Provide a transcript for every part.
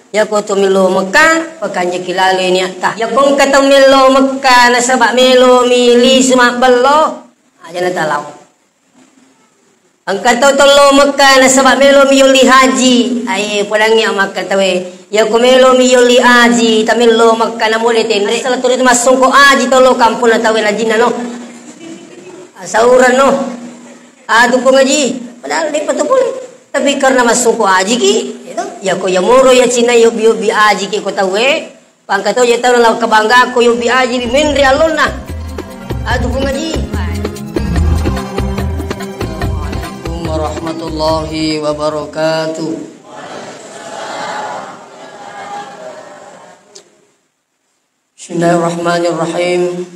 Ya ko to milo Mekah pakanje kilale ni atta. Ya kong kata milo Mekah na sabak milo mili sumak bello. Aja na talaw. Ang kata tolo Mekah na sabak melo miyuli haji. Ay pulangi ang makatawe. Ya ko melo miyuli haji tamilo Mekah na mulitin. Ari sala tulit masung ko haji tolo kampung na tawe lajina no. Sauran no. Adu ko ngaji. Padahal di patupuli. Tapi karena masuk ko haji ki ya ko ya moro ya Cina yobi aji ki ko tawe pangkato ya tahu law kabangga ko yobi aji min realon na adu ko ngaji. Assalamualaikum warahmatullahi wabarakatuh. Bismillahirrahmanirrahim.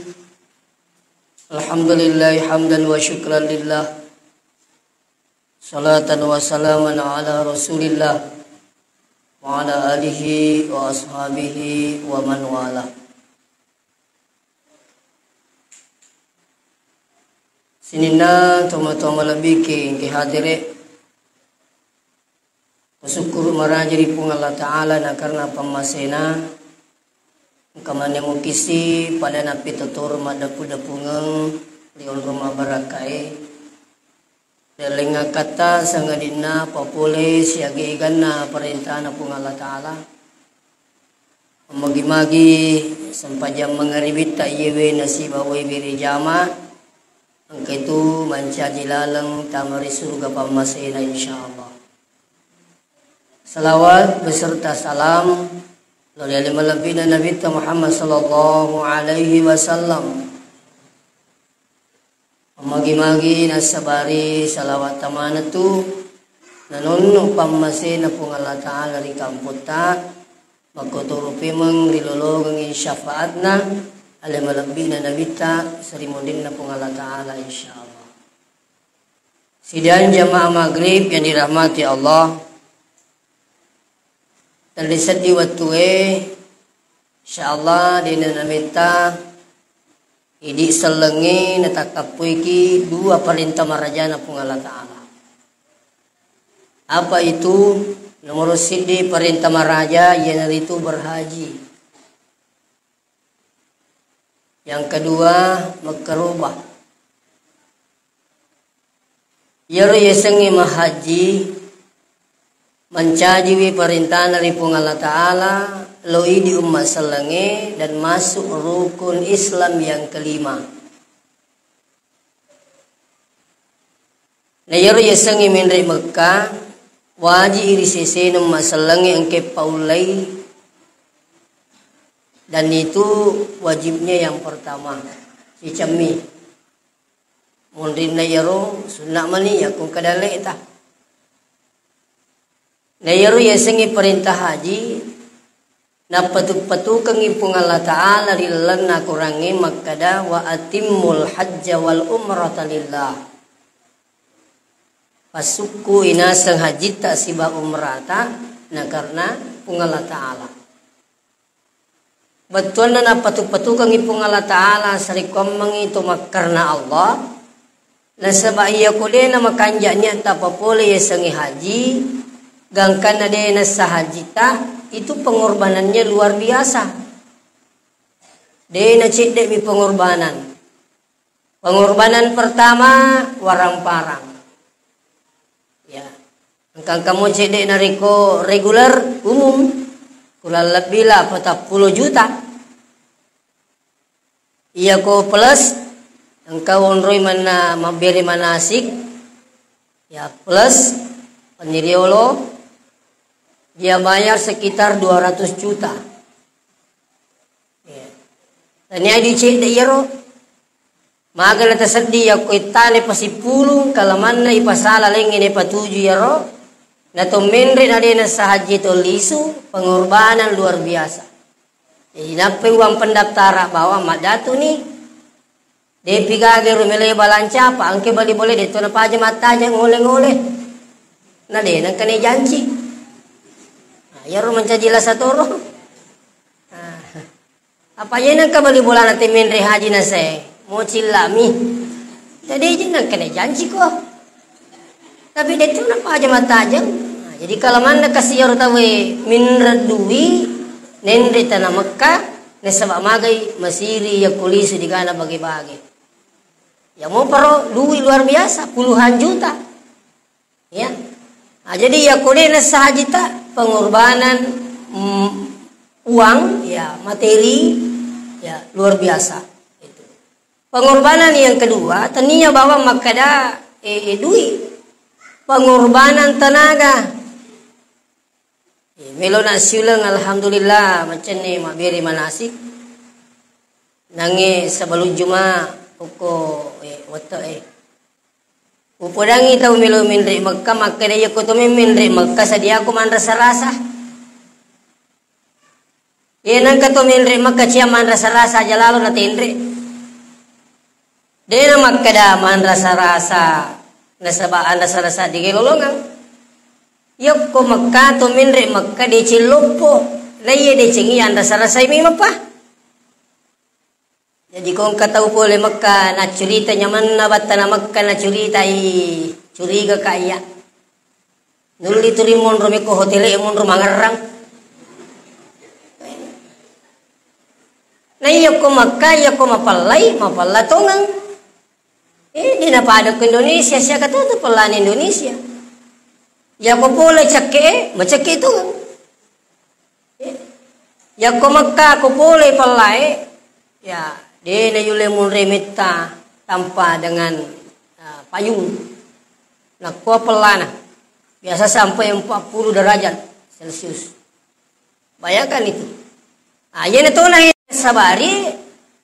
Alhamdulillah hamdan wa syukran lillah. Salatan wa salaman ala Rasulillah wa ala alihi wa ashabihi wa man wala. Sinina toma-toma labiki ke hadire. Bersyukur marajari pun Allah Ta'ala na karena pemasena kamane mukisi pada napi tutur madapu-dapungang liul rumah barakai. Delenga kata sangadina popule siagi igana perintah na pung Allah Ta'ala magi-magi sampajam mengaribit ta yewe nasibawe biri jama angka itu manca jilalang tamari surga pamasena insyaallah. Salawat beserta salam lali malabina Nabi Muhammad sallallahu alaihi wasallam. Magi-magi nasabari salawat tamanatu nanunno pamasena pung Allah Ta'ala ri kamputa magkuturupi mang rilulog ang syafaatna ala malabina nabita sarimundin na pung Allah Ta'ala insyaallah. Sidang jamaah maghrib yang dirahmati Allah dan disadi watue insyaallah dina nabita idi selengi natakapoy ki dua perintah marajana pung Allah Ta'ala. Apa itu? Nomor sidi perintah maraja yang itu berhaji. Yang kedua makrubah. Yaro yesengi mahaji mencajiwi perintah dari pung Allah Ta'ala loi di umat selengi dan masuk rukun Islam yang kelima. Nayaro yesengi menri Mekah waji iri sese umat selengi engke paulai dan itu wajibnya yang pertama si cami. Mundin nayaro sunnak mani ya kung kadale ta. Nayaro yesengi perintah haji na patuk-patukang ipung Allah Ta'ala rilan na kurangi makada wa atimmul hajja wal umrata lillah. Pasukku inasang haji ta siba umrata na karena pung Allah Ta'ala. Betul na patuk-patukang ipung Allah Ta'ala sarikom mangito makarna Allah. Na sabaya ko din na makanjanya ta papole yesengi haji gangkan na din na sa haji ta. Itu pengorbanannya luar biasa. Dia nacik dek bi pengorbanan. Pengorbanan pertama warang parang. Ya, engkang kamu cek dek nariko regular umum, kulal lebih lah 40 juta. Iya ko plus, engkau onroi mana maberi manasik, ya plus peniriolo. Dia bayar sekitar 200 juta. Ya. Dan yang dicek de yero. Maga na tasadi ya kuitane pasipulong kalaman na ipasala lengin ipatuju yero. Na tumenri na din sa haji to lisu pengorbanan luar biasa. Jadi napeng uang pendaftaran bahwa madatu ni. Depi gage rumele balanca pa angke bali boleh dito na paja mataja ngole-ngole. Na din ang kani janji. Ya rumah mencajilah satu roh. Apa yan ang kabali bola natin menre haji na se mo cilami. Jadi jangan kena janji ko. Tapi dito na pa aja mata aja. Jadi kalau mana kasih tawe minradui nendre tanah Mekah nesabak magai masiri ya kulisi di kana bagi-bagi. Ya mau pero duit luar biasa puluhan juta. Ya. Nah, jadi ya kode nesahajita pengorbanan uang ya materi ya luar biasa itu. Pengorbanan yang kedua tadinya bahwa makada duit. Pengorbanan tenaga. Melo nasiulang alhamdulillah macam ni mabiri manasik. Nange sebelum Juma uko wata upodangi tau melo minri Makkah maka dia ko to minri Makkah sadia ko man rasa-rasa. Yenang ka to minri Makkah cia man rasa-rasa jalalo na tindri. Dena Makkah da man rasa-rasa nasabaan rasa-rasa di gelolongan. Yok ko Makkah to minri Makkah de cilopo laye de cengian rasa-rasa mi mapa. Jadi kung kataw po le Makkah na curita nyaman na bata na Makkah na curita curiga kaya. Nuli turimon rumi ko hotel mon rumangarang. Na yok ko Makkah yok ko mapalay tongang. Di napadok ke Indonesia, siya katutup pelan Indonesia. Ya ko pula cake, macake itu. Ya ko Makkah ko pula pelai, ya dia na yule mun remita tanpa dengan payung. Nak ko pelana. Biasa sampai 40 derajat Celcius. Bayangkan itu. Ayan itu na sabari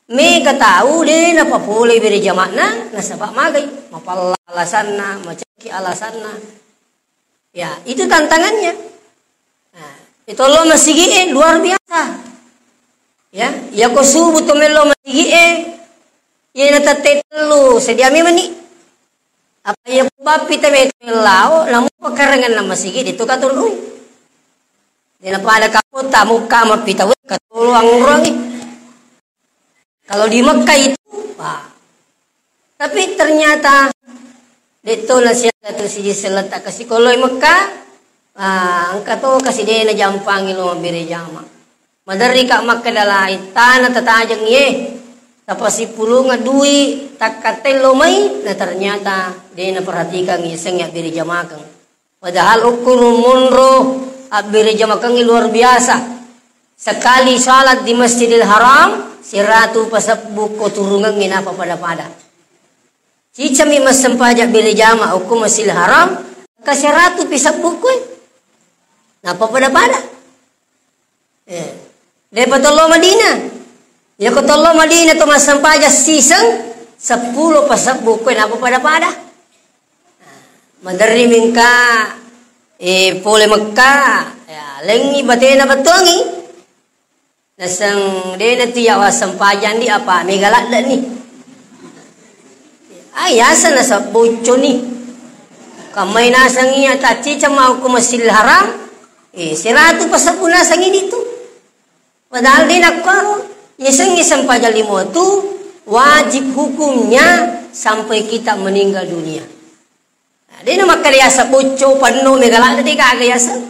me katahu de na papule beri jamakna nasabak magai mapalla alasanna macaki alasanna ya itu tantangannya. Nah, itu lo masigi luar biasa ya ya ko subuh to melo masigi ye na tatetlu sediami mani apa ya bapi tame lao lamu pakarangan na masigi dito katulung dina pada kapota muka mapita katuluang urang kalau di Mekah itu, tapi ternyata itu nasihat itu si seletak kasih kalau di Mekah, angkat tu kasih dia na jampang ilo mabiri jama. Madari kak Mekah dalai tanah tatajang ye, tapos si pulung ngadui takatel lo mai, na ternyata dia na perhatikan iseng ya biri jamakang. Padahal ukur munro biri jamakang luar biasa. Sekali salat di Masjidil Haram. Si ratu pasabuk ko turungan ginapa pada. Cica mi masampajak bili jama hukum Masjidil Haram kasi ratu pisabuk ko. Napa pada. Depa tolo Madinah. Ya ko tolo Madinah to masampajak sisang 10 pasabuk ko napa pada. Madari mingka pole Makkah ya lengi batena batongi. Nasang dia nanti yawa sampajan di apa megalak dah ni. Ayasa nasa boco ni. Kamay nasang iya taci cama aku Masjidil Haram. Si ratu pasapun nasang ini tu. Padahal dia nak karo. Isang sampajan limo tu wajib hukumnya sampai kita meninggal dunia. Dia nak makan yasa boco panu megalak dah dia kagak yasa.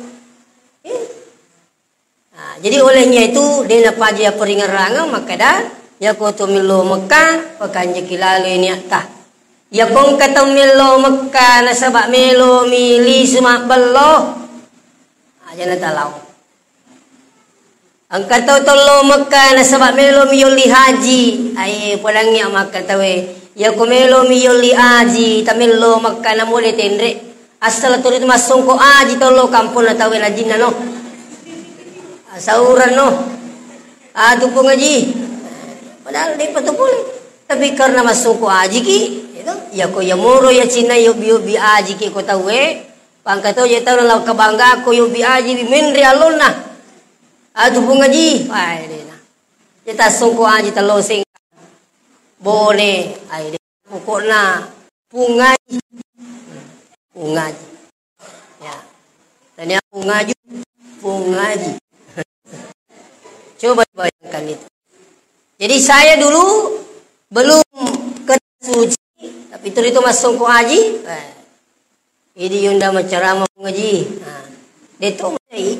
Jadi olehnya itu dia nak dia peringan rangang maka dah ya ko to milo Mekah pakanya kilalo ini atah ya kong kata milo Mekah nasabak milo mili sumak bello aja na talaw ang kata tolo Mekah nasabak milo miyoli haji ay palangnya maka tawe ya ko milo miyoli haji tamilo Mekah na muli tendre asal turut masong ko haji tolo kampung na tawe na jina no sauran no tupong ngaji padahal di patupuli tapi karena masuk ko aji ki itu ya ko ya moro ya Cina yo bi aji ki ko tawe pangkato ya tahu law kabangga ko yo bi aji bi minri alonna tupong ngaji ay dina kita sungko aji talosing bone ay di pokokna pungaji ya tanya pungaji coba bayangkan itu. Jadi saya dulu belum ke suci, tapi itu masuk ke haji. Ini yunda macara mau ngaji. Deto mai.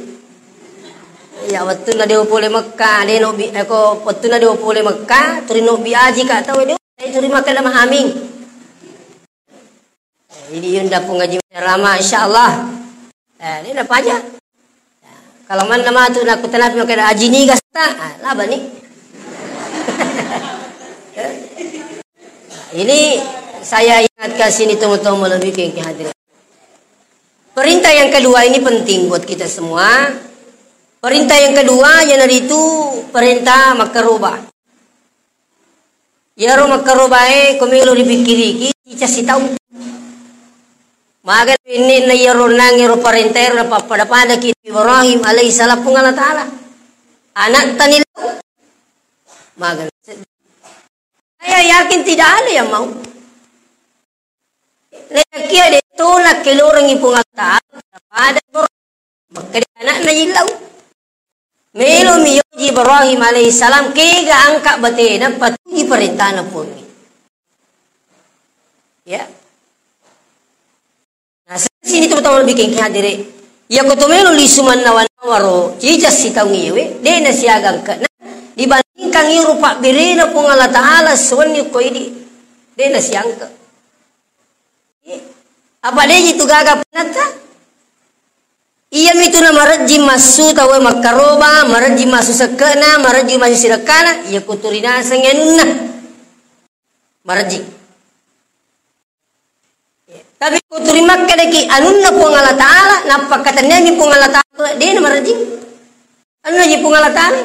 Ya waktu na dia boleh Mekah, dia no bi ako waktu na dia boleh Mekah, turi no bi aji ka tahu dia, turi makan nama haming. Ini yun dah pengaji ramah insyaallah. Ini dah aja. Kalau mana nama tu nak tanapi makan haji ni gasta, laba ni. Ini saya ingatkan sini teman-teman lebih ke hadirin. Perintah yang kedua ini penting buat kita semua. Perintah yang kedua yang itu perintah makarubah. Ya ro makarubae komelo dipikiri kita si tahu. Maka ini na ya ro nang ro perintah ro pada kita Ibrahim alaihi salam pun Allah taala. Anak tanilau. Maka saya yakin tidak ada yang mau. Laki ada tolak kelorang ipung Allah taala pada maka anak na ilau. Melo miyoji Ibrahim alaihi salam kega angkat batena patuhi perintah na pun. Ya. Nah, sini terutama bikin hadire. Ya kotomelo lisuman nawaro, jijas sitaw ngiwe, de na siagang ka. Dibandingkan iyo rupa birina pong Allah taala suwanyo ko idi. De na siyang ka. Apa de itu gagap nata? Iya itu na marajim masu tawe makaroba, marajim masu sakana, marajim masu sirakana, iya kuturina sangenuna. Marajim. Tapi kuturi makka deki anunna pong Allah taala, napakatanya ni pong Allah taala, de na marajim. Anunna ni pong Allah taala.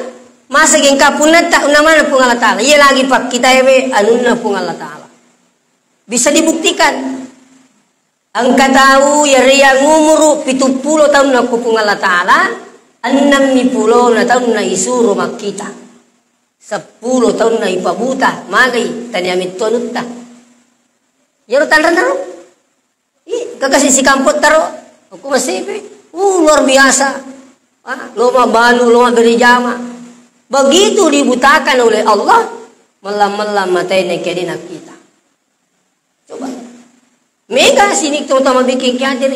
Masa geng kapunat tak unamana pong Allah taala. Iya lagi pak kita ebe anunna pong Allah taala. Bisa dibuktikan. Angka tahu ya ria ngumuru 70 tahun na kupung Allah Ta'ala 60 na tahun na isuro makita 10 tahun na ipabuta magay tanyamit tonut ta yaro tanran taro kakasih si kampot taro aku masih luar biasa loma banu loma berijama begitu dibutakan oleh Allah melam-melam matanya kedina kita coba mega sini terutama bikin kiadir.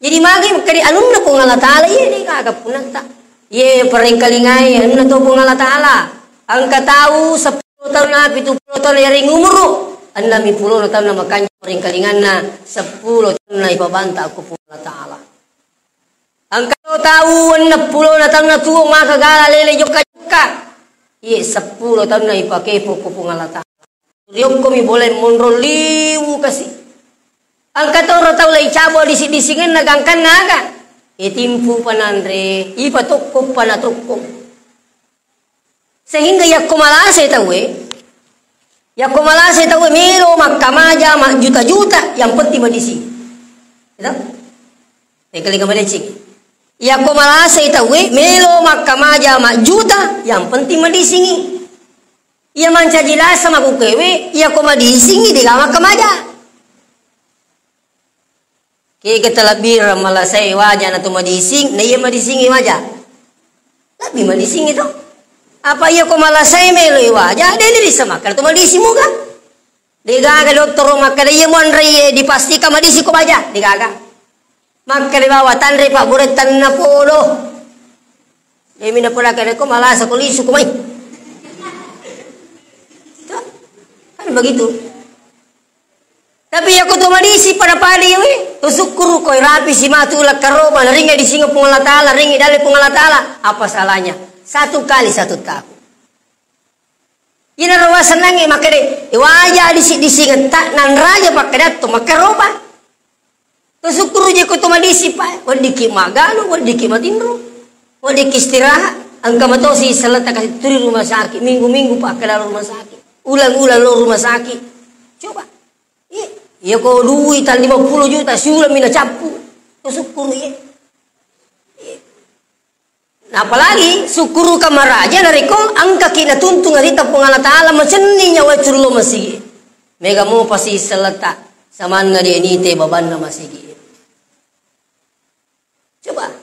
Jadi magi kadi anun na pong Allah taala ye di kagap punanta. Ye perengkalingai anun na to pong Allah taala. Ang katao 10 tahun na 70 tahun na ring umuro. Ang 10 tahun na makanya perengkalingan na 10 tahun na ipabanta ako pong Allah taala. Ang katao 60 na tahun na tuong makagala lele joka. Ye 10 tahun na ipakepo ko pong Allah taala. Riyok ko mi boleh monro liwu kasi. Ang katoro tau lay cabo disi-disingin nagangkan naga. Itimpu panandre, ipatukop panatukop. Sehingga yak kumalase tau yak kumalase tau milo makamaja mak juta-juta yang penting madisi. Itu? Tekali ka madisi. Yak kumalase tau milo makamaja mak juta yang penting madisingi. Ia manca jelas sama kukewe, ia kumadisingi di gamak kamaja. Kaya talabir malasay wajah na tumadising, na iya madisingi wajah. Labi madising ito. Apa iya ko malasay meloy wajah, dili sa makal tumadising mo ka. Di gaga doktor makal iya mo anray dipasti ka madisi ko wajah, di gaga. Makal bawatan ray paboretan na polo. Demi na pula kaya ko malasa ko liso kumay. Kan begitu. Tapi aku tumadisi pada padi we, tusukuru koi rapi si matulak karoba, ringa di singa pung Allah taala, ringi dali pung Allah taala. Apa salahnya? 1 kali 1 tahun. Ina rawasan nangi makade, wajah di singa tak nan raja pakadat tu makaroba. Tusukuru je ko tumadisi pa, wadiki magalo, wadiki matindro, wadiki istirahat. Angka matosi selata kasih turi rumah sakit, minggu-minggu pak ke rumah sakit, ulang-ulang lo rumah sakit. Coba. Ya kau duit 50 juta sulam mina capu. Kau syukur ya. Nah, apalagi syukuru ka maraja dari kau angka kina tuntung arita pung Allah taala maceninya wa curlo masigi. Mega mo pasi selata saman nga dia nite baban na masigi. Coba.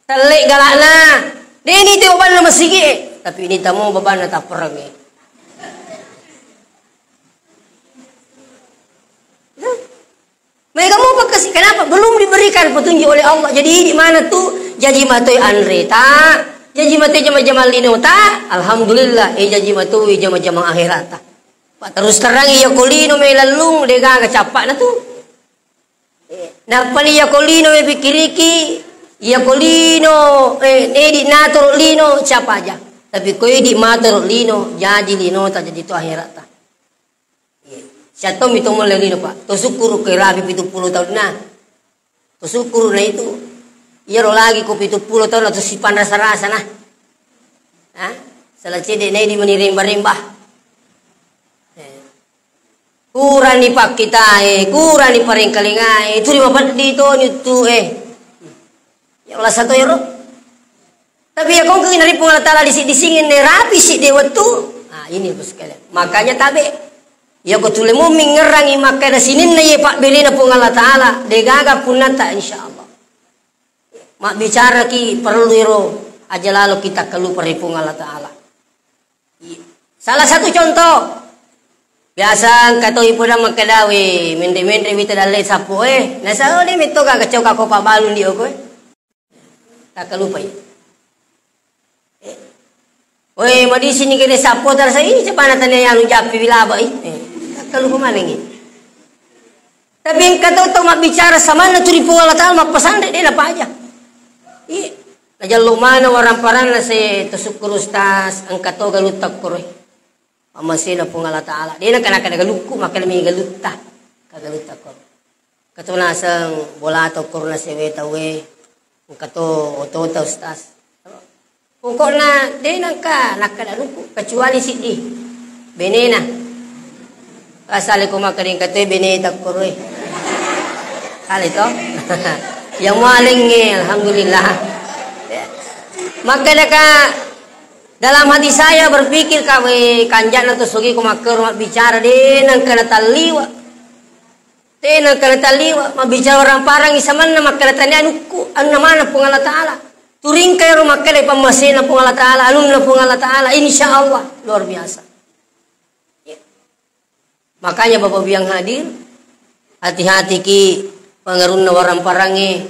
Talek galana. Dia nite baban na masigi. Tapi ini tamu baban na taperang eh. Mereka mau kasih, kenapa? Belum diberikan petunjuk oleh Allah. Jadi di mana tuh? Jadi matoi Andre tak? Jadi matoi jama-jama lino tak? Alhamdulillah. Jadi matoi jama-jama akhirat tak? Pak terus terang iya kolino may lalung dega capak na tuh. Napali iya kolino may pikiriki. Iya kolino di nator lino siapa aja. Tapi koi di mator lino jadi lino tak jadi tu akhirat tak? Siapa itu mau lelino pak? Tosukuru ke rabi 70 tahun na. Tosukuru na itu. Iya ro lagi ko 70 tahun atau sipan rasa-rasa nah. Salah cedek na di menirimbah-rimbah. Kurang ni pak kita kurang ni paring kalinga itu di bapak dito itu Ya Allah satu euro. Tapi ya kau kena dari pengalat Allah disingin rapi sih dewa tu. Ini bos sekalian. Makanya tabe. Ya ko tule mo mingerangi maka da sinin na ye pak beli na pung Allah Ta'ala degaga punata insyaallah. Mak bicara ki perlu iro aja lalu kita kelu peripung Allah Ta'ala. Salah satu contoh biasa katoi pura makadawe mende-mende bita dalle sapo nasa ole mito ka kacau ka ko pa balun di ko tak lupa ya. Madi sini kene sapo tar sai cepana tanya yang japi bilaba kalau kemarin tapi yang kata tu mak bicara sama na turi Allah Ta'ala mak pesan dia apa aja. Najal lumana warang parana se tusuk kurustas angkat to galutak koroi. Amasina pung Allah Ta'ala. Dia nak kena galuku maka mi galutta kagalutak ko. Katuna sang bola to korna se weta we kato oto ustas. Pokoknya dia nak nakadaluku kecuali sidi benena. Asal ko makaring kate beneta koroi. Kali to. Yang maling alhamdulillah. Maka dalam hati saya berpikir kawe kanjana to sugi ko makeur bicara denang kana taliwa. Denang kana taliwa mabicara orang parang isaman na makalatan anuku anu mana pung Allah Ta'ala. Turing kay ro makale pamasina pung Allah Ta'ala anun na pung Allah Ta'ala insyaallah luar biasa. Makanya Bapak Ibu yang hadir, hati-hati ki pangarunna warang parangi.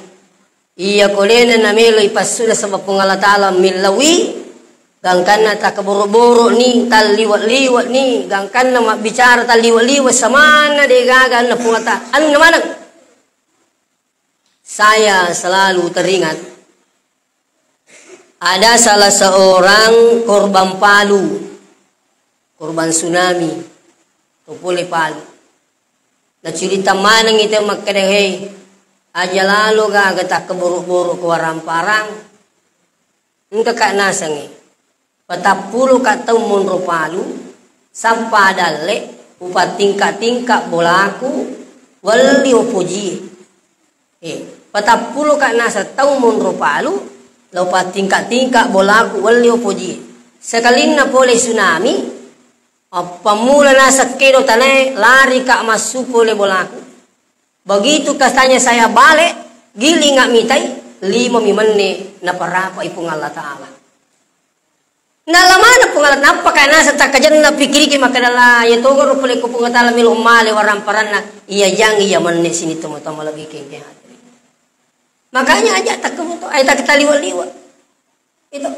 Iya kolena na melo ipasuda sa pung Allah Ta'ala milawi gangkan ta kaboro-boro ni taliwat-liwat ni gangkan na bicara taliwat-liwat samana de gagan na pungata. Ano naman? Saya selalu teringat ada salah seorang korban Palu, korban tsunami. Tupuli Palu. Na cerita manang ito magkadahey. Aja lalu gagata keburu-buru ke warang parang. Engka kak nasang patapulu katau munro Palu. Sampa dalle. Upat tingkat-tingkat bolaku. Wali upuji. Patapulu kak nasa tau munro Palu. Lupat tingkat-tingkat bolaku. Wali upuji. Sekalin na pole tsunami. Pamula nasa kedo tanay lari ka masupo le bolaku. Begitu katanya saya balik giling ngak mitai 5 mimane na parapa ipung Allah Ta'ala. Nalamana pung Allah napa ka nasa takajan na pikiri makadala ya togor pule ko pung Allah milo male waram parana iya yang iya manne sini tamo lagi kengke hati. Makanya aja tak kemuto ay tak taliwat-liwat. Itu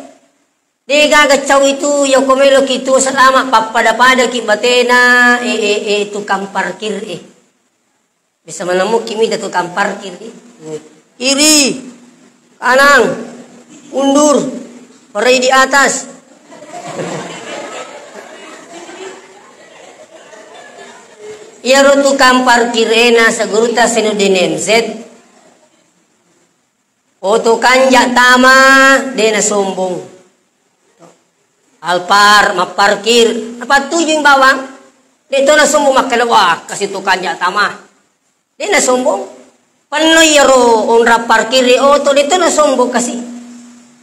Dega gacau itu yo komelo kitu selama papada-pada ki batena tukang parkir bisa menemuk kimi da tukang parkir kiri kanan undur pare di atas iya ro tukang parkir na seguruta senudinen Z oto kanja tama dena sombong Alpar maparkir apa tujuh bawang dito na sombong makalawa kasi to kanya tama di na sombong panoyero onra parkir auto dito na sombong kasi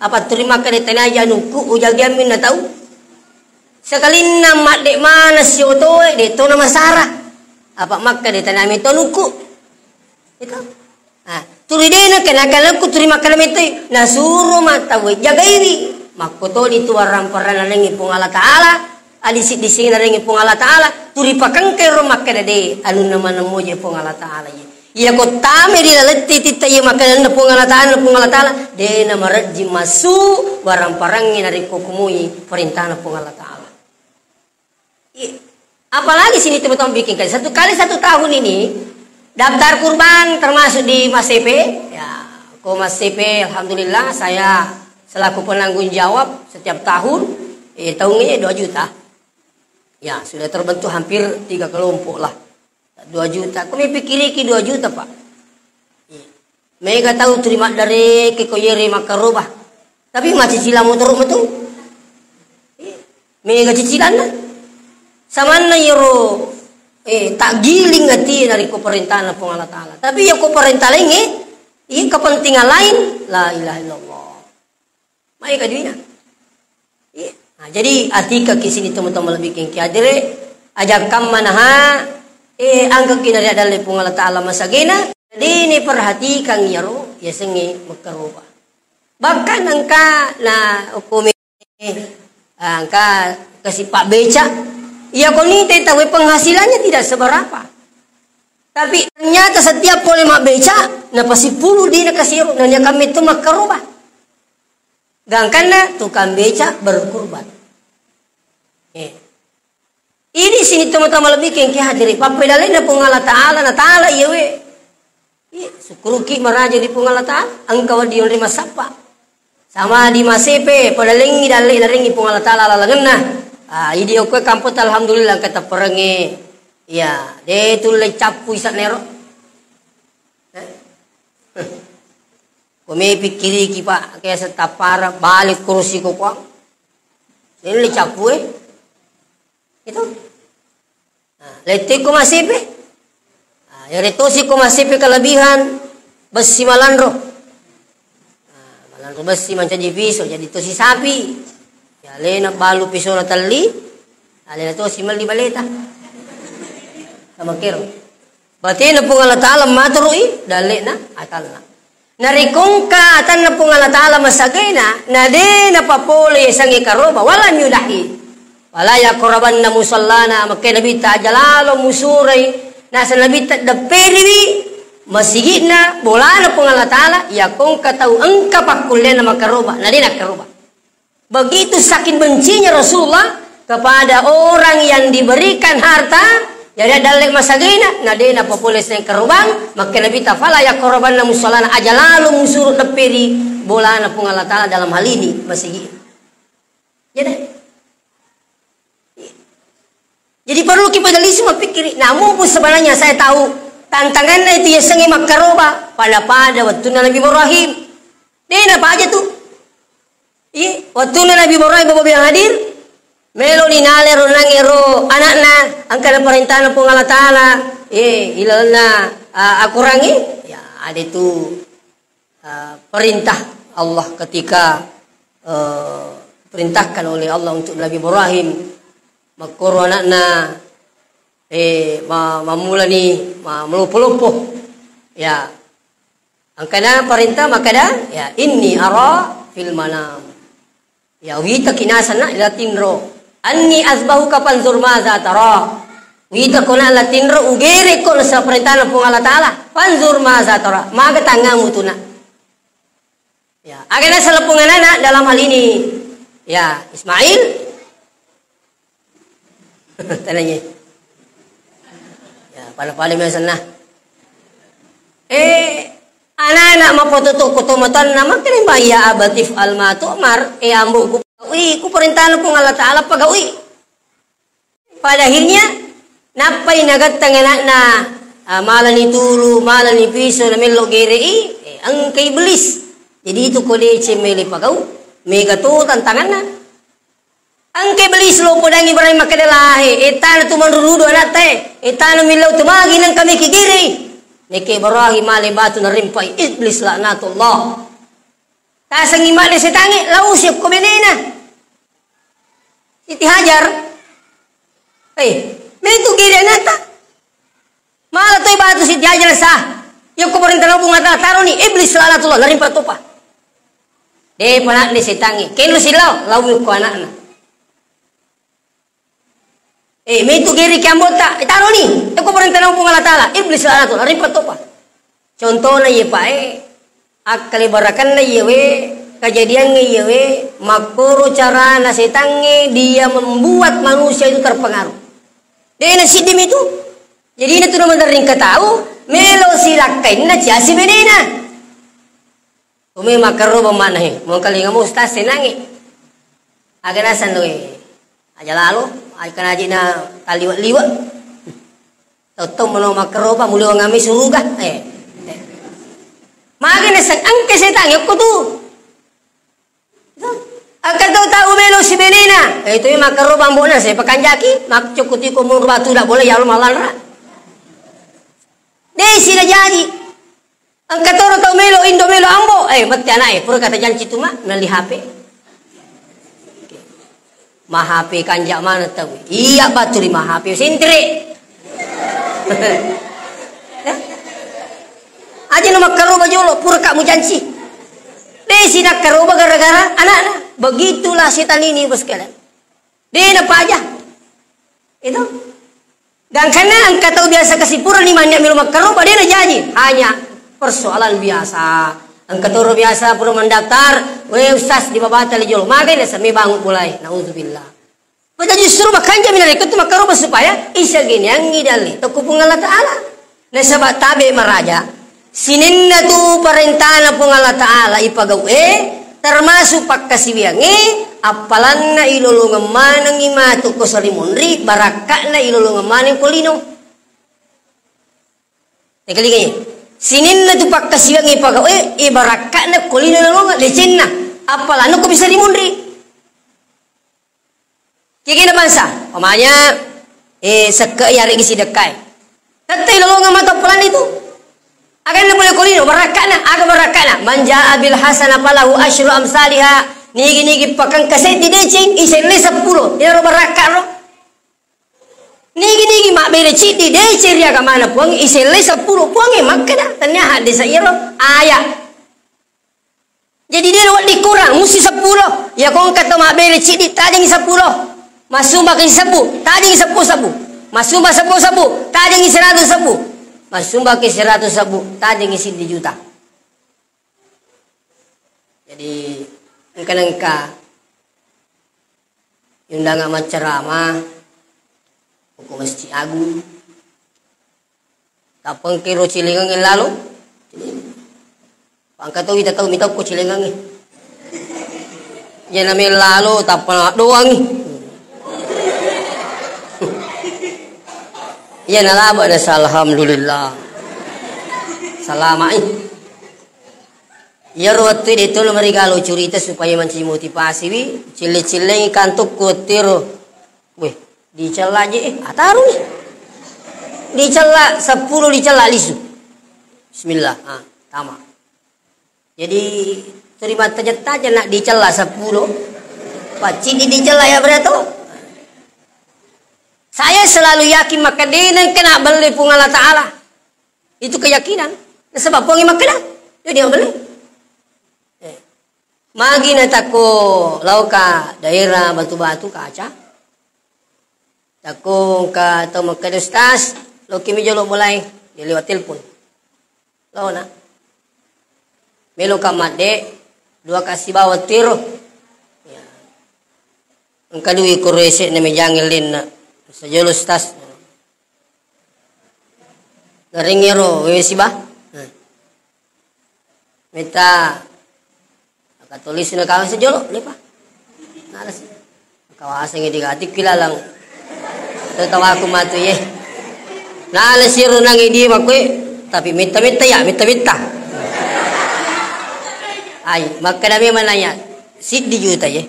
apa terima ka dito na yanuku ujag yamin na tahu sakalin na madek mana si auto dito na masara apa makka dito na mi tonuku ito turi din na kanakalam ko terima ka ito nasuro matawi jagairi makoto itu warang parana nengi pung Allah Ta'ala adisi dising na nengi pung Allah Ta'ala turi pakang kay rumak kada de anu naman mo je pung Allah Ta'ala Ia ko tame di lalati tita iya makanan na pungalataan de na marajim masu barang parangin dari kukumui perintah na pungalataan. Apalagi sini teman-teman bikin kali satu tahun ini daftar kurban termasuk di Mas CP. Ya, ko Mas CP alhamdulillah saya selaku penanggung jawab setiap tahun tahunnya 2 juta. Ya, sudah terbentuk hampir 3 kelompok lah. 2 juta. Kami pikir 2 juta, Pak. Mereka tahu terima dari kekoyere makarubah. Tapi masih cicilan motor betul. Mereka cicilan lah. Samana yoro tak giling hati dari pemerintahan Allah Ta'ala. Tapi ya pemerintahan ini kepentingan lain. La ilaha illallah. Mereka dunia. Nah, jadi atika kisini teman-teman lebih kengki adire ajak kam manaha angka kinari adalah Allah Ta'ala masagena. Jadi ini perhatikan yaro ya sengi makarubah. Bahkan angka na hukum angka kasih Pak Beca. Ya konite tahu penghasilannya tidak seberapa. Tapi ternyata setiap boleh mak beca na pasti puluh dia kasih nanya kami itu makarubah. Gangkana tukang beca berkurban. Ini sini teman-teman lebih kengki hadiri. Papedalin na pungala ta'ala na ta'ala iya we. Sukuruki maraja di pungala ta'ala. Angkawa di rima sapa. Sama di masepe. Padalingi dalai na ringi pungala ta'ala lalangan na. Idi ko kampot alhamdulillah kata perangi. Ya, de tulay capu isak nero. Kami pikiri ki Pak kaya setapara balik kursi ko kuang. Ini le capu Itu. Letik ko masipi. Ya retosi ko masipi kelebihan besi malandro. Malandro besi mancaji piso jadi tosi sapi. Ya lena balu piso na tali. Alena tosi mal di baleta. Sama kero. Berarti na pong Allah Ta'ala maturui dali na atal na. Narikong ka atan na pong Allah Ta'ala masagena na di napapuli isang ikaroba wala nyudahi. Wala ya koraban na musallana makin nabi tajalalo musuray nasa nabi tadaperiwi masigit na bola na pong Allah Ta'ala ya kung kataw ang kapakulen na makaroba na di nakaroba. Begitu saking bencinya Rasulullah kepada orang yang diberikan harta. Jadi dalek masagina nadena populis ng karubang makinabita fala ya korban na musalana ajalalu musurut deperi bola na pung Allah Ta'ala dalam hal ini masigi. Jadi perlu kita semua pikir. Namun sebenarnya saya tahu tantangannya itu ya sengi makaroba pada waktu Nabi Ibrahim. Dena apa aja tuh? Waktu Nabi Ibrahim bapak yang hadir. Melo ni nale ro nangero anakna angkana perintah na pong Allah Ta'ala ilalna akurangi ya ada itu perintah Allah ketika perintahkan oleh Allah untuk Nabi Ibrahim makuro anakna mamula ni melupuh-lupuh ya angkana perintah makada ya inni ara fil manam ya wita kinasana ila tinro Anni azbahuka panzur maza tara. Wita kona latinro ugere ko sa perintah ng Allah Ta'ala. Panzur maza tara. Maga tangamu tuna. Ya, agana sa lapungan anak dalam hal ini. Ya, Ismail. Tananya. Ya, pala-pala mo sana. Anak-anak mapotutok kutumatan naman kinimba ya abatif almatu mar ambo ko. Ku perintah ng Allah Ta'ala pagawi. Pada akhirnya napay nagatang anak na malan ni tulu, malan ni piso na melo gerei ang kay iblis. Jadi itu ko leche meli pagaw. Mega to tantangan na. Ang kay iblis lo po dang Ibrahim makadalahi. Etana tumanrurudo anak te. Etana milaw tumagi ng kami kigirei. Niki Ibrahim mali batu na rimpay iblis laknatullah. Tasang imali si tangi lausip ko menena. Siti Hajar. Itu giri nata. Malah to'y batu Siti Hajar sah. Yung kumarintan ng bunga taro ni iblis laknatullah narimpa to pa. De panak ni si tangi. Keno silaw lawi ko anak na. May itu giri kiambota. Taro ni. Yung kumarintan ng bunga Ta'ala iblis laknatullah narimpa to pa. Contohnya ya Pak akal barakan na yewe kejadian yewe makuru cara nasetange dia membuat manusia itu terpengaruh. Dia nasidim itu. Jadi ini tuh nomor ring tahu melo silakain na jasi benena. Umi makaro bemana mau kali ngamu ustaz senangi. Agak nasan loe. Aja lalu akan aja na kaliwat-liwat. Tahu mau makaro ba muli ngami suruga. Maka nasan angke setan aku tuh. Akan tahu melo si benena. Itu yang makaro bambu na saya pakan jaki. Mak cukuti kumur batu tak boleh ya malan ra. Desi na jadi. Ang katoro tau melo indo melo ambo. Mati anak pura kata janji tu mak nali HP. Ma HP kanjak mana tahu? Iya batu di ma HP sentri. Aja nama karoba jolo pura kamu janji. Desi nak karoba gara-gara anak-anak. Begitulah setan ini bos kalian. Dia apa aja? Itu. Dan karena angka tahu biasa kasih pura ni mana melo makaroba dia nak jadi. Hanya persoalan biasa. Angka tahu biasa pura mendaftar. Weh ustaz di bawah tali jolo. Makanya sami bangun mulai. Nauzubillah. Padahal justru makan jamin mereka tu makaroba supaya isa gini yang ngidali. Takupung Allah Taala. Nasabat tabe maraja. Sininna tu perintah pung Allah Taala ipagawe. Termasuk pakkasibiangi apalanna ilulungan manang imatu ko salimunri barakakna ilulungan manang kolino. Nekaliganya. Sinin na tu pakkasibiangi pagawe ibarakakna kolino nalunga lecenna apalanna ko bisa limunri. Kiki na bansa. Pamanya sekaya regi sidekai. Tatay ilulungan mata apalan itu. Akan boleh kolino barakana aga barakana manja abil hasana palahu asyru amsalihha nigi pakang kaset di decing isele 10 iro barakano nigi mak bere ci di decing ya kamana puang isele 10 puange makana tanya hadis iro ayat jadi dia wak dikurang musi 10 ya kong kata mak bere ci di tajing 10 masumba ke 10 tajing 10 masumba 10 tajing 100 Masumba ke 100 sabu, tajeng isi di juta. Jadi, engka yung nga macerama, hukum masjid agung. Tapang kiro cilingang yung lalo. Pangkataw itataw mitaw ko cilingang yan namin lalo, tapang doang Iya nalaba na sa alhamdulillah. Salama Iya ruwat dito lumarigalo curita supaya motivasi wi. Cile-cile kantuk kutiro. Weh, dicela aja ataru nih. Dicela 10 dicela lisu. Bismillah. Tama. Jadi terima taja nak dicela 10. Pacini dicela ya berarti. Saya selalu yakin maka dia kena beli pun Allah Ta'ala. Itu keyakinan. Sebab pun makna. Jadi dia beli. Magi na tako lauka daerah batu-batu kaca. Tako ka atau makadustas. Lo kimi jolo mulai. Dia lewat telepon. Lo na. Melo kamade. 2 kasih bawa tiro. Engka duwi kurese na mejangilin na. Sa jolus tas. Naringero, wewe siba. Meta nakatulis na kawang sa jolo, lipa. Nalas. Kawasan nga digatik kilalang. Tatawa ko mato ye. Nalas yero nang idi makwe. Tapi mita-mita ya, mita-mita. Ay, magkadami mananya. Siddi juta ye.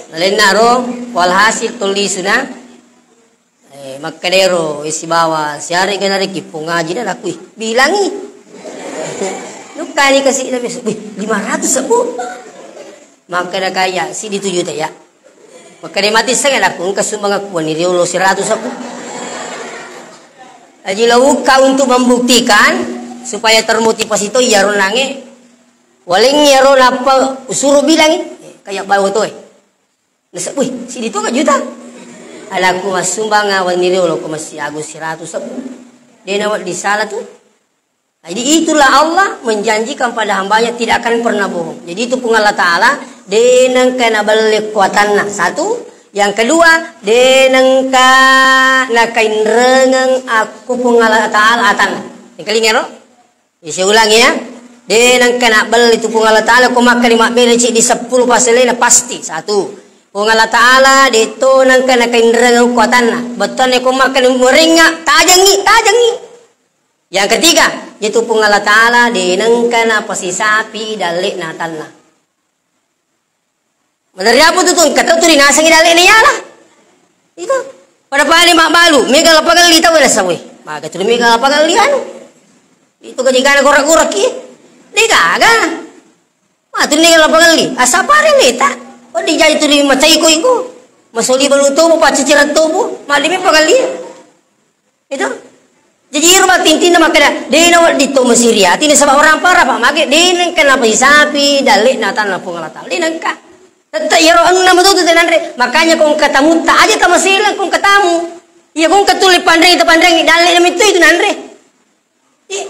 Nalinaro, walhasil tuliso na. Magkadero, isibawa, siyari ka na rin, kipungaji na lakoy. Bilangi. Nukani kasi, 500 sabu. Magkada kaya, si dito juta ya. Magkada mati sa nga lakong kasumanga kuha ni Riolo 100 sabu. Aji lawag ka untuk membuktikan, supaya termotivasi ito, yaro nangi. Waling yaro na pa, usuro bilangi. Kaya bawa to Nasa, si dito ka juta. Ala ko masumbang awan ni Riolo ko masih Agus 100 sabu. Dia nawat di sala tu. Jadi itulah Allah menjanjikan pada hambanya tidak akan pernah bohong. Jadi itu pun Allah Ta'ala denang kena balik kuatanna. Satu. Yang kedua, denang kana kain rengang aku pun Allah Ta'ala atan. Yang kelingero. Saya ulangi ya. Denang kena balik itu pun Allah Ta'ala ko makan 5 belecik di 10 pasalena pasti. Satu. Pun Allah Ta'ala dito nang kena kain rengang kuatanna. Betul ko makan meringa tajangi. Yang ketiga, yaitu pun Allah Ta'ala denang kena pasi sapi dalik natanna. Dari apa tu kata tu dinasang idalik ni lah. Itu pada pali mak balu mega lapangan li tahu dah sawe. Maka tu mega lapangan li anu. Itu kejikan gorak-gorak ki. Ni gaga. Ma tu ni lapangan li. Asa pare ni tak. Oh di jadi tu di macai ko iko. Masuli balu tu pa ciciran tu bu. Malimi pagali. Itu. Jadi rumah tintin nama kena. Dia nak di tu Mesiria. Tini sebab orang parah pak. Maka dia nak kena sapi dalik natan lapung Allah Ta'ala. Dia nak ka. Tetap ya roh nama tu tenandre. Makanya kau ketemu tak aja tak masalah kau ketemu. Ya kau ketulip pandang dalek itu nandre.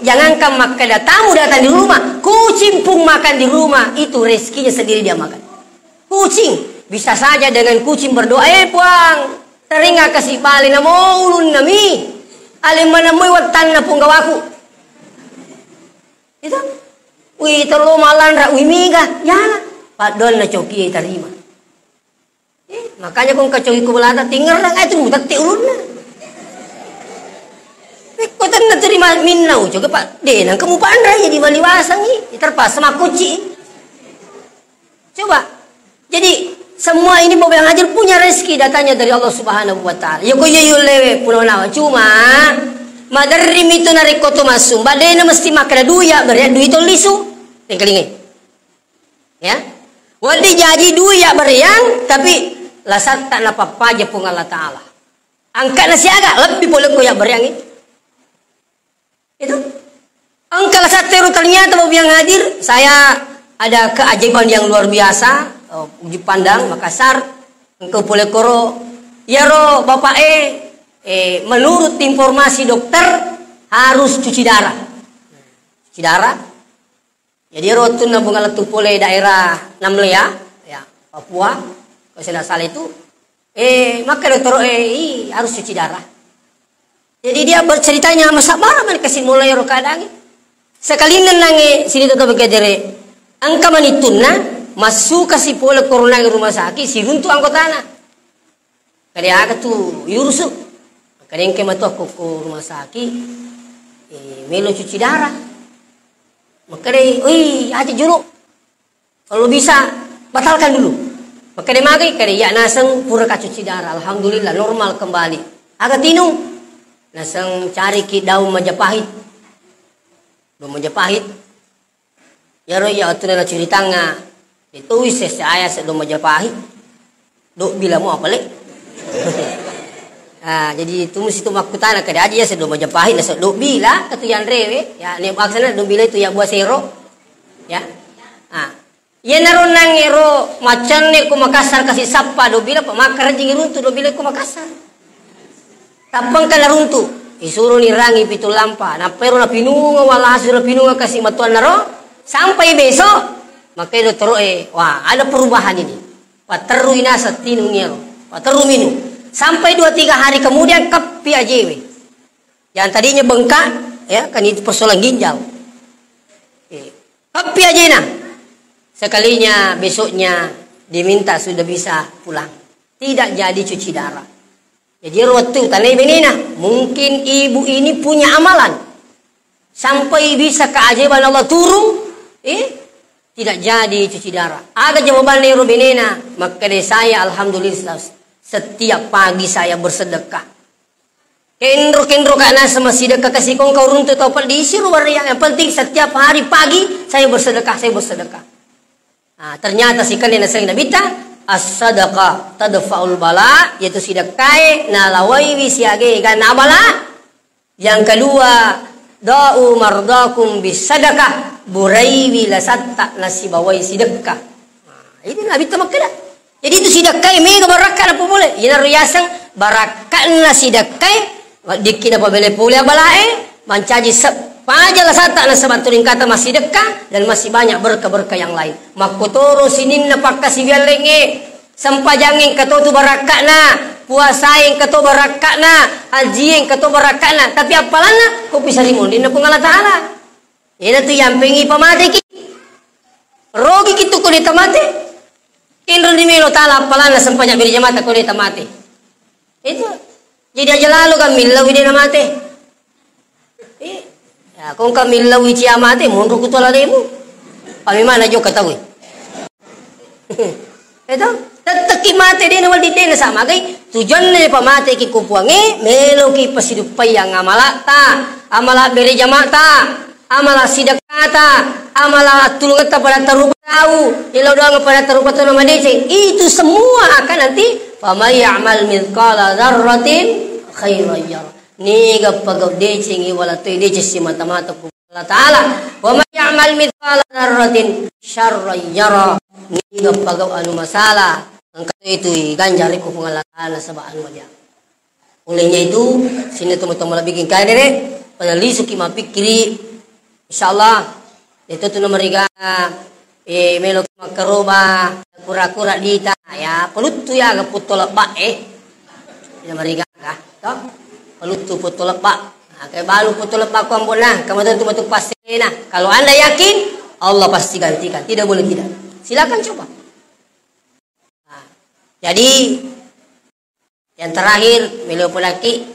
Jangankan makan tamu datang di rumah, kucing pun makan di rumah itu rezekinya sendiri dia makan. Kucing bisa saja dengan kucing berdoa puang teringat kasih balik nama ulun nami alim mana moi watan na pun gawaku. Itu, wih terlalu malan rak wih miga, ya. Padon na coki terima. Makanya kung kacoki ko belata tinggal lang ay tumutat ti ulun na. Ko tan na terima minnaw juga pak. De nang kamu pandai jadi baliwasang terpas sama kuci. Coba. Jadi semua ini mau yang hadir punya rezeki datanya dari Allah Subhanahu wa taala. Ya ko lewe puno na cuma madarrim itu nariko to masum. Badena mesti makna duya beria duit to lisu. Tingkalingi. Ya. Wadi jadi duya beriang tapi lasat tak napa paja pun Allah Ta'ala. Angka nasi agak lebih boleh koyak beriang itu. Angka lasat teru ternyata mau yang hadir. Saya ada keajaiban yang luar biasa. Uji pandang Makassar. Engkau boleh koro. Ya roh bapak menurut informasi dokter harus cuci darah. Cuci darah. Jadi rotun na bunga letup oleh daerah Namlea, ya Papua, kalau saya tidak salah itu, maka dokter harus cuci darah. Jadi dia berceritanya masa mana man kasih mulai rokadang. Sekali nenangi sini tetap begedere, angka manituna masuk kasih pola corona ke rumah sakit, si runtuh anggotana. Kaya aga tu yurusu, kaya yang kematu aku ke rumah sakit, melo cuci darah. Maka dia, haji juru. Kalau bisa, batalkan dulu. Maka dia magi, kaya ya nasang pura kacuci darah. Alhamdulillah, normal kembali. Agak tinung. Nasang cari ki daun Majapahit. Daun Majapahit. Ya roh, ya itu nana ceritanya. Itu saya daun Majapahit. Duk bila mau apa lek? Nah, jadi itu mesti tu makutana kada aja ya sedang Majapahit na sedok bila katu yan rewe ya ni aksana do bila itu ya buah sero ya. Ah. Ya naron nang ero macan ni ko Makassar kasih sapa do bila pamakar jing runtu do bila ko Makassar. Tapang kana runtu isuro ni rangi pitu lampa na pero na pinunga wala hasur pinunga kasih matuan naro sampai besok makai do tero wah ada perubahan ini. Pateru ina sa tinungnya pateru minum. Sampai 2-3 hari kemudian kepi ajewe. Yang tadinya bengkak, ya kan itu persoalan ginjal. Kepi aja nah. Sekalinya besoknya diminta sudah bisa pulang. Tidak jadi cuci darah. Jadi waktu tanai benina, mungkin ibu ini punya amalan. Sampai bisa keajaiban Allah turun, tidak jadi cuci darah. Ada jawaban Nero benina, maka saya alhamdulillah setiap pagi saya bersedekah. Kendro karena sama sedekah kasih kau runtut atau diisi luar yang penting setiap hari pagi saya bersedekah. Nah, ternyata si kalian sering nabita as-sadaqah tadfa'ul bala yaitu sedekah nalawai wisiage gan abala. Yang kedua da'u mardakum bisadaqah buraiwi lasatta nasibawai sedekah. Nah, ini nabita makna. Jadi itu sidakai mega barakah apa boleh? Ina riasang barakah na sidakai dikit apa boleh pula balae mancaji Pajalah sata na sabaturing kata masih dekat dan masih banyak berkah-berkah yang lain. Makotoro sinin na pakasi bialenge. Sampajangin katoto barakakna. Puasain kato barakakna. Hajiin kato barakakna. Tapi apalana kau bisa dimundin na Allah Ta'ala. Ina tu yang pengi pamate ki. Rogi kitu ko di tamate. Kinro di melo Ta'ala apalana sampanya beri jamata ko di tamate. Itu. Jadi aja lalu kan milaw di namate. Ya, kung kami lawi siya mati, mundur ko to mo. Kami mana jo katawi. Ito, tataki mati din naman din na sama kay tujuan na pamati ki kupuangi, melo ki pasidupay ang amalata, amala beri jamata, amala sidakata, amala tulungata pada tarubau, ilaw doang pada tarubato na madece. Itu semua akan nanti famay ya'mal mithqala dzarratin khairan yarah. Niga pagaw decing iwala toy deces si mata-mata ko Allah Ta'ala. Wa may ya'mal mithqala dzarratin syarran yara. Niga pagaw anu masalah. Ang kato ito'y ganjari ko kung Allah Ta'ala sa baan mo diya. Ulihnya itu sini teman-teman malabigin kaya dire panaliso ki mapikiri insyaallah itu tu namariga melo makaroba kura-kura dita ya peluttu ya gaputolak ba namariga ka to Palutu putulak pak. Nah, kayak balu putulak pak kuambon nah. Kamu tentu betul pasti nah. Kalau anda yakin, Allah pasti gantikan. Tidak boleh tidak. Silakan coba. Nah, jadi yang terakhir beliau pelaki.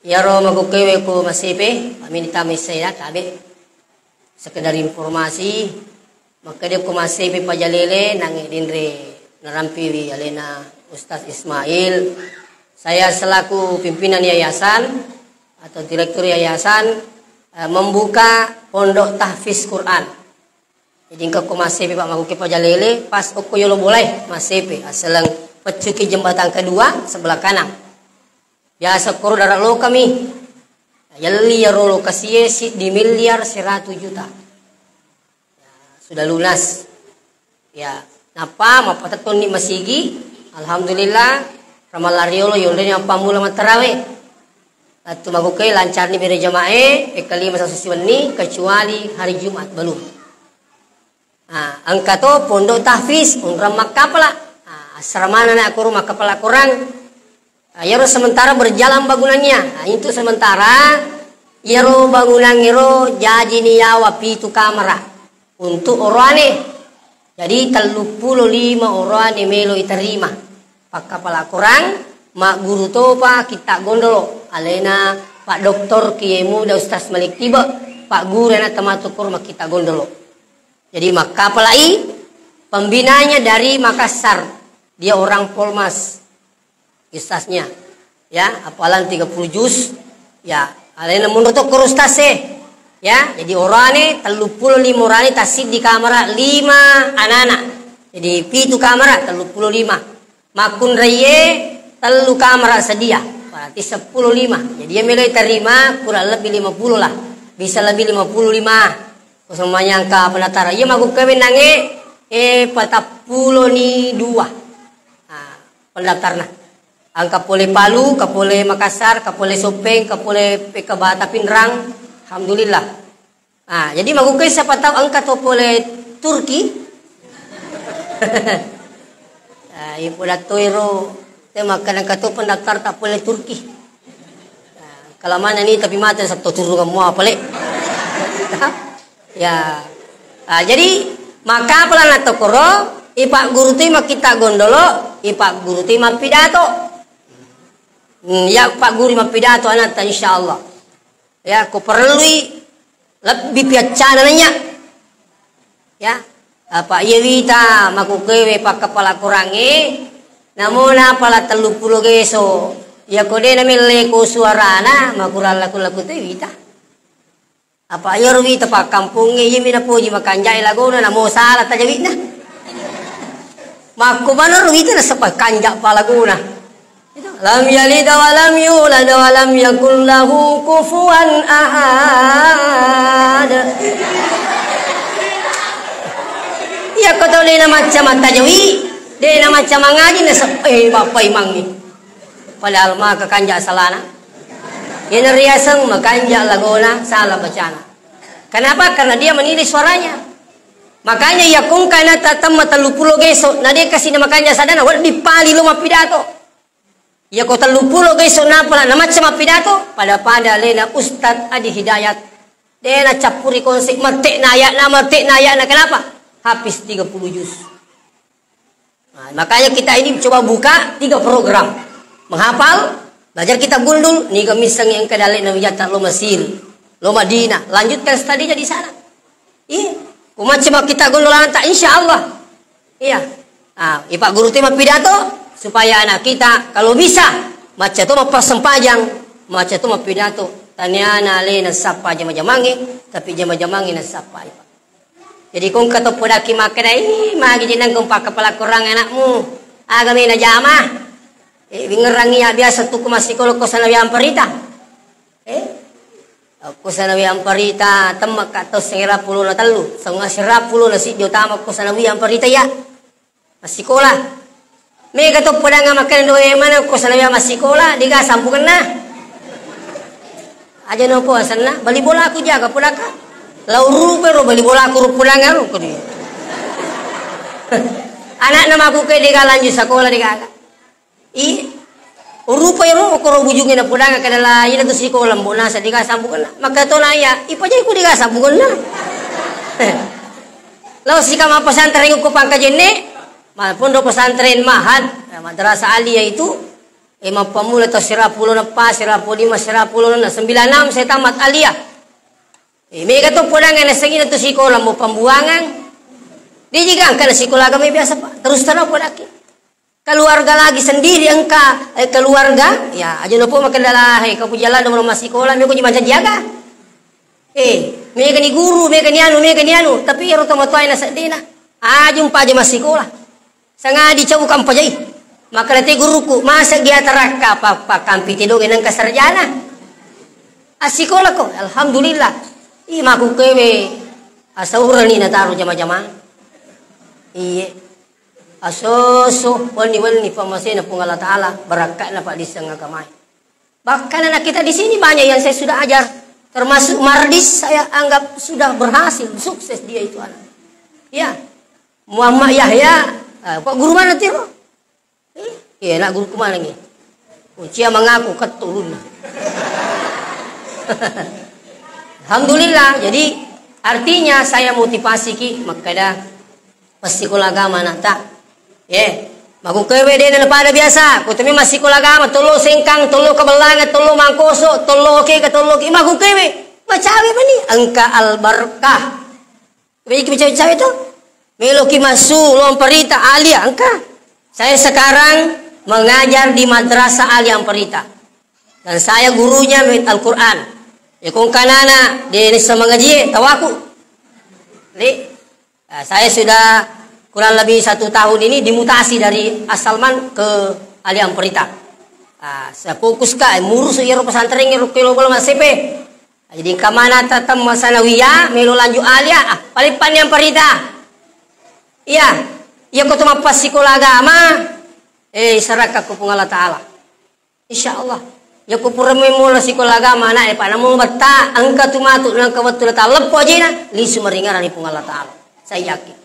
Ya Roma kukewe ku masipe. Amin tamay saya tabi. Sekedar informasi. Maka dia ku masipe pajalele nang dinre narampiwi alena Ustaz Ismail, saya selaku pimpinan yayasan atau direktur yayasan membuka pondok tahfiz Quran. Jadi engkau masih Pak Maguki Pajalele pas okoyolo boleh masih asalang pecuki jembatan kedua sebelah kanan. Biasa koro darat lo kami. Yali ya rolo kasih di miliar 100 juta. Ya, sudah lunas. Ya, napa mapatatun ni masigi. Alhamdulillah ramalariolo yolden yang pamula matarawe atau magukai lancar ni beri jamae ekali masa susiwan ni kecuali hari Jumat belum. Angka to pondok tahfiz unram makapala asramana na aku rumah kepala kurang. Yaro sementara berjalan bangunannya. Itu sementara yaro bangunan yaro jadi niyawa pitu kamera untuk orane. Jadi 35 orane melo iterima. Pak kepala kurang, mak guru topa kita gondolo, alena Pak Doktor Kiemu da Ustaz Malik tiba, Pak Guru na tematukur mak kita gondolo. Jadi mak kapalai pembinanya dari Makassar, dia orang Polmas, Ustaznya, ya apalan 30 juz, ya alena mundur to kur Ustaze, ya jadi orane 35 orane tasid di kamera 5 anak-anak, jadi pitu kamera 35. Makun raye telu kamera sedia berarti 15. Jadi dia mulai terima kurang lebih 50 lah. Bisa lebih 55. Semuanya angka penatara. Ia maku kawin nange 42. Nah, pendaftarna. Angka pole Palu, kapole Makassar, kapole Sopeng, kapole Pekabata Pinrang. Alhamdulillah. Nah, jadi maku kawin siapa tahu angka to pole Turki. Ibu datoiro tema kadang kata pendaftar tak boleh Turki. Kalau mana ni tapi mata satu turun kamu apa le? Ya. Jadi maka pelan atau koro ipak guru tu kita gondolo ipak guru tu pidato. Ya Pak Guru pidato anak insyaallah. Ya aku perlu lebih piacana nanya. Ya. Apa iya wita makukewe pak kepala kurangi namun apalah 30 geso ya kode namile ko suarana makural laku-laku tu wita apa iya wita pak kampungnya iya mina puji makanjai laguna namo salah tajawid na maku mana wita na sepak kanjak pa laguna itu lam yalid wa lam yulad wa lam yakul lahu kufuwan ahad. Ya kata dia macam tajawi, dia macam mengaji na bapak imang ni. Padahal mah kekanja salana. Yan riasang makanja lagona salah bacana. Kenapa? Karena dia menilai suaranya. Makanya ya kung kana tatam matalupulo geso, na dia kasih nama kanya sadana, wala di pali lo mapidato. Ya ko talupulo geso na pala na macam mapidato, pada lena Ustad Adi Hidayat. Dia na capuri konsep mati naya na kenapa? Habis 30 juz. Nah, makanya kita ini coba buka 3 program. Menghafal, belajar kitab gundul, ni kami sang yang kedalek na wiyata lo Mesir, lo Madinah, lanjutkan studinya di sana. Iya, umat coba kita gundul tak insyaallah. Iya. Ah, Pak guru tema pidato supaya anak kita kalau bisa maca tu mapasempajang, maca tu mapidato. Tanyana lena sapa jama-jamangi, tapi jama-jamangi na sapa. Jadi kung kato podaki makanai, magi dinang kung pakapala kurang anakmu. Agami na jama. Bingerangi ya biasa tu kumasikolo ko sa nawiyang parita. Ko sa nawiyang parita tamak kato sira pulo na talo. Sa nga sira pulo na si tama ko sa nawiyang parita ya. Masikola. May kato poda nga makan do mana ko sa nawiyang masikola, diga sampukan na. Aja no po asan na, bali bola aku jaga poda ka. Lauru pero bali bola aku rupulang aro ko di. Anak nama aku ke diga lanjut sekolah diga. Urupa yero ko bujungin na poda nga kadala ina to sekolah mbona sa diga sampukan na. Makato na ya, ipajay ko diga sampukan na. Lalu si kama pesantren ko pangkajenne, pondok pesantren Mahad, madrasah aliyah itu, pamula to sirapulo na pa, sirapulo 5, sirapulo na 96 saya tamat aliyah. May katong pulangan na sagin na to sekolah mo pambuangan. Di juga angka na sekolah kami biasa pa. Terus tanong po laki. Keluarga lagi sendiri angka keluarga, ya aja no po makadalahe kapu jalan no rumah sekolah, may ko di mancan jaga. May kani guru, may kani anu, tapi ero tomatoy na sa dina. Ajung pa mas sekolah. Sanga di cawukan pa jay. Maka nati guruku, masa dia teraka pa kampi tidogin ng kasarjana. Sekolah ko, alhamdulillah. Maku kewe asauran ni nataro jama-jama. Iye. Asoso wani pamase na pung Allah Ta'ala barakat na padis nga kamay. Bahkan anak kita di sini banyak yang saya sudah ajar, termasuk Mardis saya anggap sudah berhasil, sukses dia itu anak. Ya, Muhammad Yahya, Pak guru mana tiro? Iya, nak guru kemana lagi? Ucia mengaku ketulun. Alhamdulillah, jadi artinya saya motivasi ki makada pasikul agama nata. Magu kewe de na pada biasa. Kutumi masikul agama tolo sengkang, tolo kabelangan, tolo mangkoso, tolo ke tolo ki magu kewe. Macawi ba ni? Angka albarkah. Bagi cawe-cawe itu? Meloki masu lomperita alia angka. Saya sekarang mengajar di madrasah Aliyah Amparita. Dan saya gurunya Al-Quran. Ya kung kanana di sa mengaji tawaku. Saya sudah kurang lebih 1 tahun ini dimutasi dari Asalman ke Aliyah Amparita. Saya fokus ka murus iro pesantren iro kilo bola masepe. Jadi kamana tatam masanawiya melo lanjut Aliyah palipan yang Amparita. Iya. Ya ko tumapas sekolah agama saraka ko pung Allah Ta'ala insyaallah ya ko purame mula sekolah agama na panamong bata angka tumatu nang kawatul ta'ala po ajina lisu maringaran ni pung Allah Ta'ala saya yakin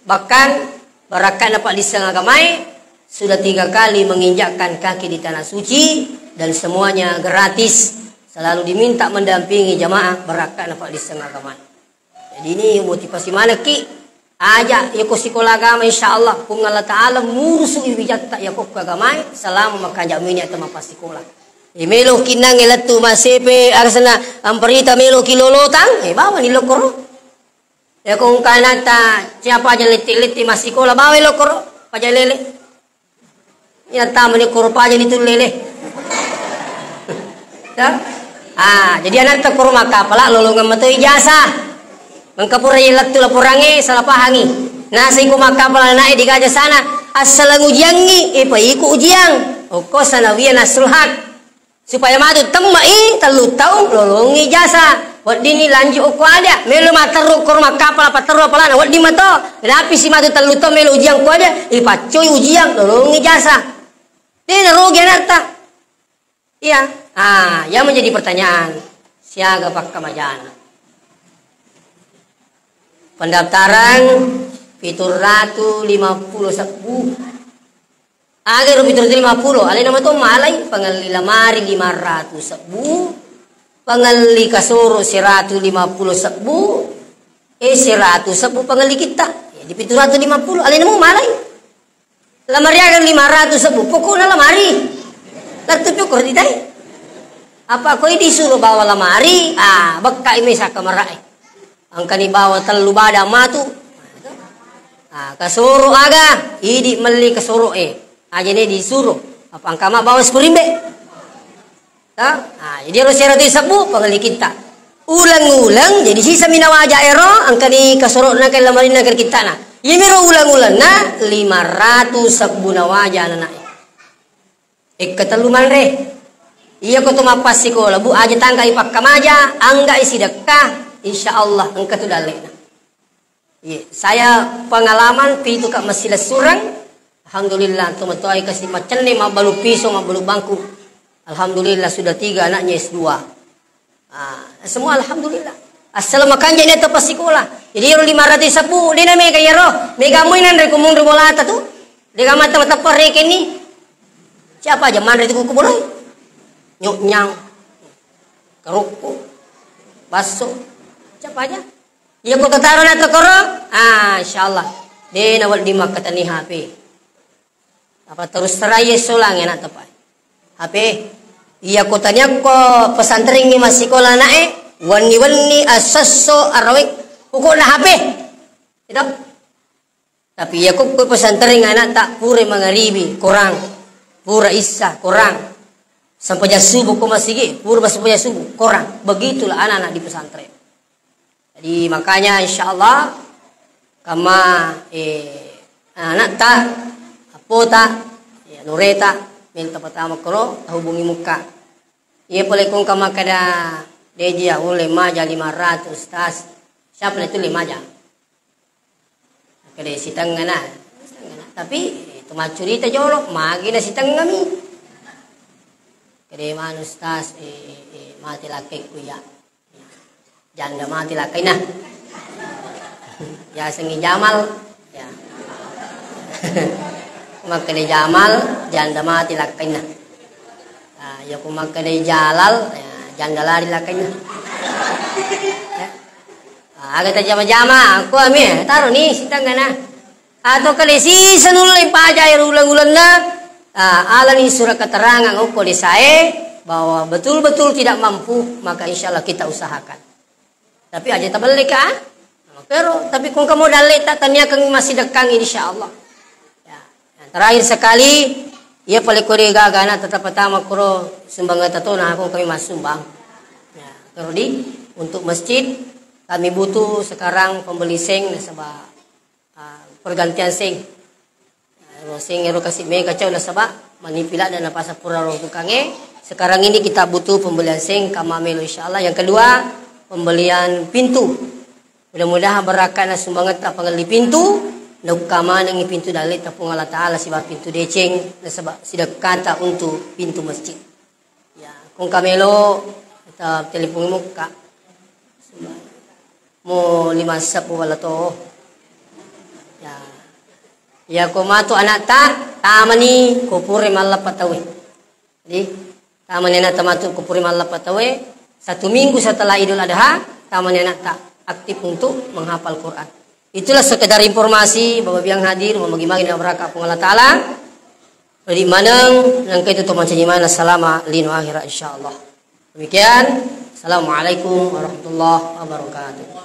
bahkan barakat na palisang agamay sudah 3 kali menginjakkan kaki di tanah suci dan semuanya gratis selalu diminta mendampingi jamaah barakat na palisang agamay. Jadi ini motivasi mana ki aja ya ko sekolah agama insyaallah kung Allah Ta'ala murusu ibijat ya ko agama selama makajamin ya tama pasikolah. Melo kinang elatu masepe arsana Amparita melo kilolotang bawa ni lokoro. Ya kung kanata siapa aja leti-leti masikolah bawa lokoro pajalele. Ya tama ni koro paja ni tulele. Jadi anak tak koro maka pala lolongan mato ijazah. Mengkapura ilat tu laporangi salah pahangi. Nasi ko makapala na di kaja sana asal ujiangi iku ujiang. Oko sana wiya nasulhak supaya madu temai 3 tahun lolongi jasa. Wad dini lanjut oko ada melu mataru kor makapala pataru pala wad di mato. Tapi si madu 3 tahun melu ujiang ko ada ipacoy ujiang lolongi jasa. Dia rugi narta. Iya. Yang menjadi pertanyaan, siaga pak kamajana. Pendaftaran fitur ratu 50 agar fitur 50. Alin nama tu malay pangali lamari 500 sebu, pangali kasoro 150 sebu, 100 sebu pangali kita. Di fitur ratu 50. Alin nama malay. Lamari agar 500 sebu. Pokoknya lamari. Lalu cukur di tay. Apa kau disuruh bawa lamari? Bakka ini sakamarai. Angkani bawa telu bada matu. Kasoro aga. Idi meli kasoro aja nih disuruh. Apa angkama bawa sepurimbe? Jadi harus syarat isabu pangali kita. Ulang-ulang jadi sisa minawaja ero angkani kasoro na kay lamari na kita na. Yemiro ulang-ulang na 500 sabuna waja na. Ikataluman re. Iya ko tumapas sikola bu aja tangga ipak kamaja angga isi dekah insyaallah engka tu dalena. Iya, saya pengalaman pitu kak masih surang. Alhamdulillah tu matuai kasih macam ni mabalu pisau mabalu bangku. Alhamdulillah sudah 3 anaknya S2. Semua alhamdulillah. Asal makan jadi tepas sikola. Jadi ro 500 sabu dia na me kaya ro. Mega muinan re kumung rebolata tu. Dia mata-mata perek ini. Siapa aja man itu kubur nyok-nyang kerupuk baso siapa aja iya ko kataron ato koro insyaallah de na wal di makatani HP apa terus teraya solang enak tepat HP iya ko tanya ko pesantren ni masih kola nae wani asasso arawik pokok na HP tidak tapi iya ko pesantren anak tak pure mangaribi kurang pura isa kurang sampai jam subuh kau masih pura sampai jam subuh kurang begitulah anak-anak di pesantren. Jadi makanya insyaallah kama anak tak apa tak nureta minta pertama koro hubungi muka ia boleh kong kama kada deja oleh maja 500 tas siapa itu 5 maja kada sitangana tapi cuma curita jorok magi na sitang kami kede manus tas mati laki kuya janda mati laki nah ya sengi jamal ya makade jamal janda mati laki nah ya kumakade jalal janda lari laki nah agak jama-jama aku ami taruh nih sitang kana atau kali si sanulay pajay ulang-ulang na alani surat keterangan uko desae bahwa betul-betul tidak mampu maka insyaallah kita usahakan. Tapi aja tabalik pero tapi kung kamu dalita tanya kang masih dekang insyaallah. Ya. Terakhir sekali ia paling kore gagana tetap pertama kuro sumbang tatuna kung kami masumbang. Ya, pero di untuk masjid kami butuh sekarang pembeli seng sebab pergantian sing sing ero kasih me kacau na saba manipila dan napasa pura ro tukange sekarang ini kita butuh pembelian sing kamamelo insyaallah. Yang kedua pembelian pintu mudah-mudahan berkah na sumbangat pangali pintu nagkama nang pintu dalit tapong Allah taala siba pintu deceng na saba sidak kata untuk pintu masjid ya kung kamelo ta telepon mo ka mo 5 sapu wala to ya komatu anak tamani kupuri malap patawe. Jadi tamani anak tamatu kupuri malap patawe 1 minggu setelah Idul Adha tamani anak tak aktif untuk menghafal Quran. Itulah sekedar informasi Bapak yang hadir membagi-bagi dan berkah Allah Taala. Dari manang nang kaitu to mancanyi mana selama lino akhirat insyaallah. Demikian. Assalamualaikum warahmatullahi wabarakatuh.